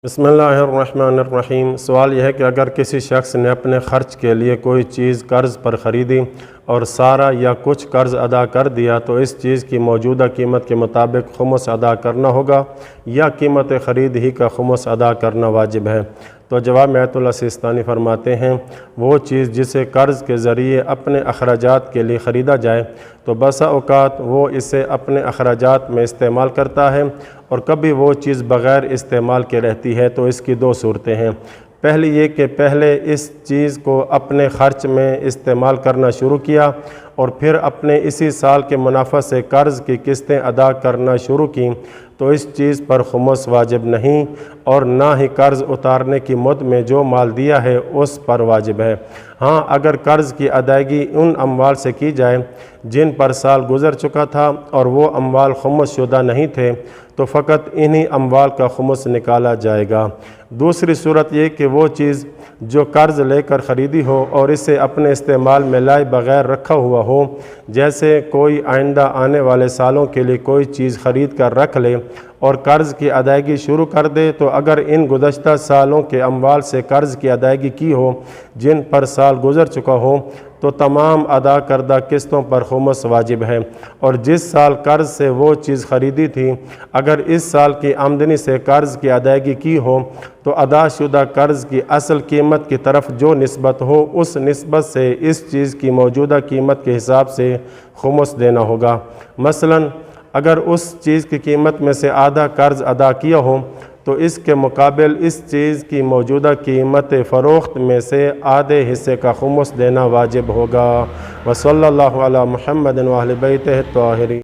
بسم اللہ الرحمن الرحیم۔ سوال یہ ہے کہ اگر کسی شخص نے اپنے خرچ کے لیے کوئی چیز قرض پر خریدی اور سارا یا کچھ قرض ادا کر دیا تو اس چیز کی موجودہ قیمت کے مطابق خمس ادا کرنا ہوگا یا قیمت خرید ہی کا خمس ادا کرنا واجب ہے؟ تو جواب میں آیت اللہ سیستانی فرماتے ہیں وہ چیز جسے قرض کے ذریعے اپنے اخراجات کے لیے خریدا جائے تو بسا اوقات وہ اسے اپنے اخراجات میں استعمال کرتا ہے اور کبھی وہ چیز بغیر استعمال کے رہتی ہے، تو اس کی دو صورتیں ہیں۔ پہلی یہ کہ پہلے اس چیز کو اپنے خرچ میں استعمال کرنا شروع کیا اور پھر اپنے اسی سال کے منافع سے قرض کی قسطیں ادا کرنا شروع کیں تو اس چیز پر خمس واجب نہیں اور نہ ہی قرض اتارنے کی مد میں جو مال دیا ہے اس پر واجب ہے۔ ہاں، اگر قرض کی ادائیگی ان اموال سے کی جائے جن پر سال گزر چکا تھا اور وہ اموال خمس شدہ نہیں تھے تو فقط انہی اموال کا خمس نکالا جائے گا۔ دوسری صورت یہ کہ وہ چیز جو قرض لے کر خریدی ہو اور اسے اپنے استعمال میں لائے بغیر رکھا ہوا ہو، جیسے کوئی آئندہ آنے والے سالوں کے لیے کوئی چیز خرید کر رکھ لے اور قرض کی ادائیگی شروع کر دے، تو اگر ان گزشتہ سالوں کے اموال سے قرض کی ادائیگی کی ہو جن پر سال گزر چکا ہو تو تمام ادا کردہ قسطوں پر خمس واجب ہے، اور جس سال قرض سے وہ چیز خریدی تھی اگر اس سال کی آمدنی سے قرض کی ادائیگی کی ہو تو ادا شدہ قرض کی اصل قیمت کی طرف جو نسبت ہو اس نسبت سے اس چیز کی موجودہ قیمت کے حساب سے خمس دینا ہوگا۔ مثلا اگر اس چیز کی قیمت میں سے آدھا قرض ادا کیا ہو تو اس کے مقابل اس چیز کی موجودہ قیمت فروخت میں سے آدھے حصے کا خمس دینا واجب ہوگا۔ وصلی اللہ علی محمد و اہل بیتہ الطاہرین۔